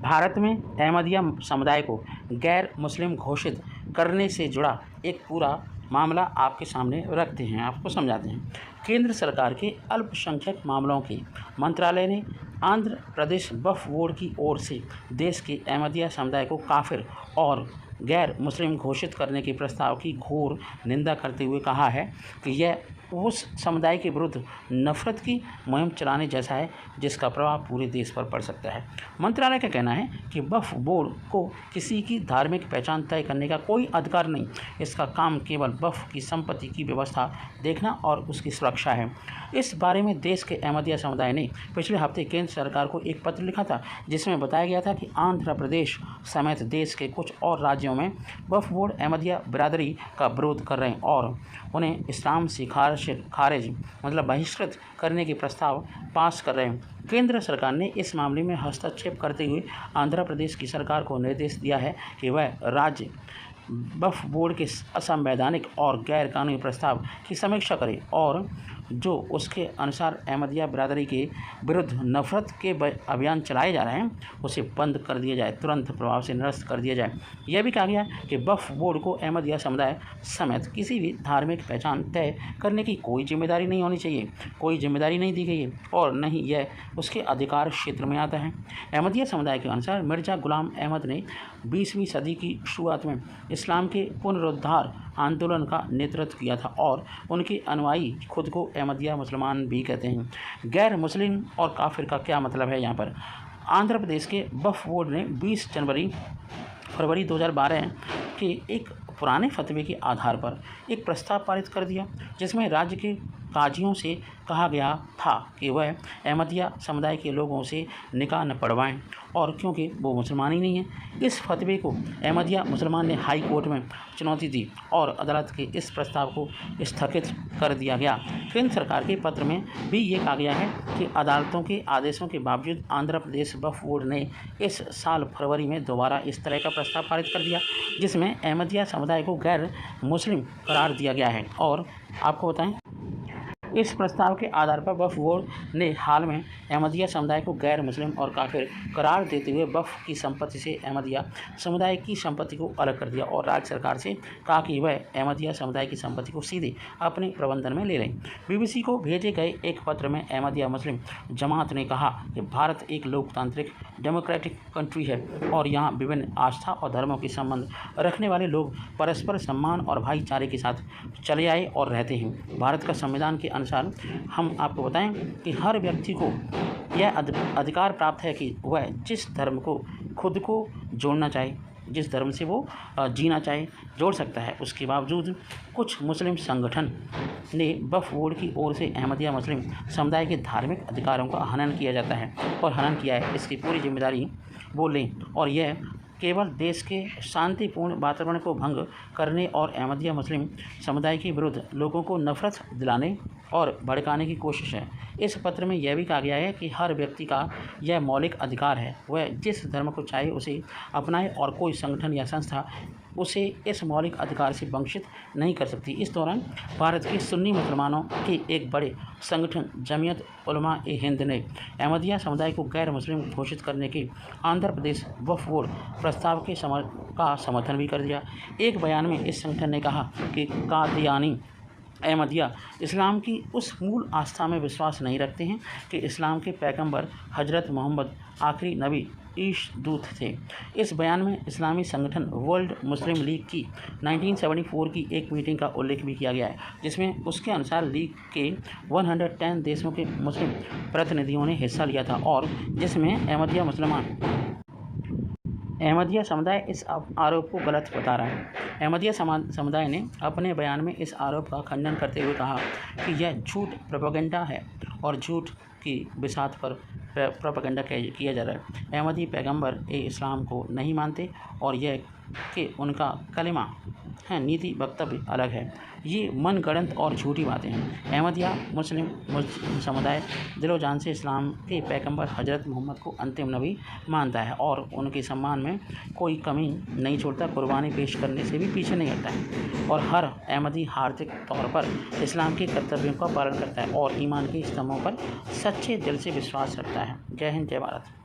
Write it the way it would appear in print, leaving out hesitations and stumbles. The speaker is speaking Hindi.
भारत में अहमदिया समुदाय को गैर मुस्लिम घोषित करने से जुड़ा एक पूरा मामला आपके सामने रखते हैं, आपको समझाते हैं। केंद्र सरकार के अल्पसंख्यक मामलों के मंत्रालय ने आंध्र प्रदेश वक्फ बोर्ड की ओर से देश के अहमदिया समुदाय को काफिर और गैर मुस्लिम घोषित करने के प्रस्ताव की घोर निंदा करते हुए कहा है कि यह उस समुदाय के विरुद्ध नफरत की मुहिम चलाने जैसा है जिसका प्रभाव पूरे देश पर पड़ सकता है। मंत्रालय का कहना है कि वक्फ बोर्ड को किसी की धार्मिक पहचान तय करने का कोई अधिकार नहीं, इसका काम केवल वक्फ की संपत्ति की व्यवस्था देखना और उसकी सुरक्षा है। इस बारे में देश के अहमदिया समुदाय ने पिछले हफ्ते केंद्र सरकार को एक पत्र लिखा था, जिसमें बताया गया था कि आंध्र प्रदेश समेत देश के कुछ और राज्यों में वक्फ बोर्ड अहमदिया बिरादरी का विरोध कर रहे हैं और उन्हें इस्लाम से खारिज मतलब बहिष्कृत करने के प्रस्ताव पास कर रहे हैं। केंद्र सरकार ने इस मामले में हस्तक्षेप करते हुए आंध्र प्रदेश की सरकार को निर्देश दिया है कि वह राज्य वक्फ बोर्ड के असंवैधानिक और गैर कानूनी प्रस्ताव की समीक्षा करे और जो उसके अनुसार अहमदिया बिरादरी के विरुद्ध नफरत के अभियान चलाए जा रहे हैं उसे बंद कर दिया जाए, तुरंत प्रभाव से निरस्त कर दिया जाए। यह भी कहा गया कि वक्फ बोर्ड को अहमदिया समुदाय समेत किसी भी धार्मिक पहचान तय करने की कोई जिम्मेदारी नहीं होनी चाहिए, कोई जिम्मेदारी नहीं दी गई है और न ही यह उसके अधिकार क्षेत्र में आता है। अहमदिया समुदाय के अनुसार मिर्जा गुलाम अहमद ने 20वीं सदी की शुरुआत में इस्लाम के पुनरुद्धार आंदोलन का नेतृत्व किया था और उनके अनुयायी खुद को अहमदिया मुसलमान भी कहते हैं। गैर मुस्लिम और काफिर का क्या मतलब है यहाँ पर? आंध्र प्रदेश के वक्फ बोर्ड ने 20 फरवरी 2012 के एक पुराने फतवे के आधार पर एक प्रस्ताव पारित कर दिया, जिसमें राज्य के काजियों से कहा गया था कि वह अहमदिया समुदाय के लोगों से निकाह न पढ़वाएं और क्योंकि वो मुसलमान ही नहीं हैं। इस फतवे को अहमदिया मुसलमान ने हाई कोर्ट में चुनौती दी और अदालत के इस प्रस्ताव को स्थगित कर दिया गया। केंद्र सरकार के पत्र में भी ये कहा गया है कि अदालतों के आदेशों के बावजूद आंध्र प्रदेश वक्फ बोर्ड ने इस साल फरवरी में दोबारा इस तरह का प्रस्ताव पारित कर दिया, जिसमें अहमदिया समुदाय को गैर मुस्लिम करार दिया गया है। और आपको बताएं, इस प्रस्ताव के आधार पर वक्फ बोर्ड ने हाल में अहमदिया समुदाय को गैर मुस्लिम और काफिर करार देते हुए वक्फ की संपत्ति से अहमदिया समुदाय की संपत्ति को अलग कर दिया और राज्य सरकार से कहा कि वह अहमदिया समुदाय की संपत्ति को सीधे अपने प्रबंधन में ले लें। बीबीसी को भेजे गए एक पत्र में अहमदिया मुस्लिम जमात ने कहा कि भारत एक लोकतांत्रिक डेमोक्रेटिक कंट्री है और यहाँ विभिन्न आस्था और धर्मों के संबंध रखने वाले लोग परस्पर सम्मान और भाईचारे के साथ चले आए और रहते हैं। भारत का संविधान के अनुसार हम आपको बताएं कि हर व्यक्ति को यह अधिकार प्राप्त है कि वह जिस धर्म को खुद को जोड़ना चाहे, जिस धर्म से वो जीना चाहे जोड़ सकता है। उसके बावजूद कुछ मुस्लिम संगठन ने वक्फ बोर्ड की ओर से अहमदिया मुस्लिम समुदाय के धार्मिक अधिकारों का हनन किया जाता है और हनन किया है, इसकी पूरी जिम्मेदारी वो लें और यह केवल देश के शांतिपूर्ण वातावरण को भंग करने और अहमदिया मुस्लिम समुदाय के विरुद्ध लोगों को नफरत दिलाने और भड़काने की कोशिश है। इस पत्र में यह भी कहा गया है कि हर व्यक्ति का यह मौलिक अधिकार है, वह जिस धर्म को चाहे उसे अपनाए और कोई संगठन या संस्था उसे इस मौलिक अधिकार से वंचित नहीं कर सकती। इस दौरान भारत के सुन्नी मुसलमानों के एक बड़े संगठन जमीयत उलमा ए हिंद ने अहमदिया समुदाय को गैर मुस्लिम घोषित करने के आंध्र प्रदेश वक्फ बोर्ड प्रस्ताव के समर्थन भी कर दिया। एक बयान में इस संगठन ने कहा कि कादियानी अहमदिया इस्लाम की उस मूल आस्था में विश्वास नहीं रखते हैं कि इस्लाम के पैगंबर हजरत मोहम्मद आखिरी नबी ईश दूत थे। इस बयान में इस्लामी संगठन वर्ल्ड मुस्लिम लीग की 1974 की एक मीटिंग का उल्लेख भी किया गया है, जिसमें उसके अनुसार लीग के 110 देशों के मुस्लिम प्रतिनिधियों ने हिस्सा लिया था और जिसमें अहमदिया समुदाय इस आरोप को गलत बता रहा है। अहमदिया समुदाय ने अपने बयान में इस आरोप का खंडन करते हुए कहा कि यह झूठ प्रोपेगेंडा है और झूठ की बिसात पर प्रोपेगेंडा किया जा रहा है। अहमदी पैगंबर इस्लाम को नहीं मानते और यह कि उनका कलिमा है नीति वक्तव्य अलग है। ये मनगढ़ंत और झूठी बातें हैं। अहमदिया मुस्लिम समुदाय दिलो जान से इस्लाम के पैगंबर हजरत मोहम्मद को अंतिम नबी मानता है और उनके सम्मान में कोई कमी नहीं छोड़ता, कुर्बानी पेश करने से भी पीछे नहीं हटता है और हर अहमदी हार्दिक तौर पर इस्लाम के कर्तव्यों का पालन करता है और ईमान के स्तंभों पर सच्चे दिल से विश्वास रखता है। जय हिंद, जय भारत।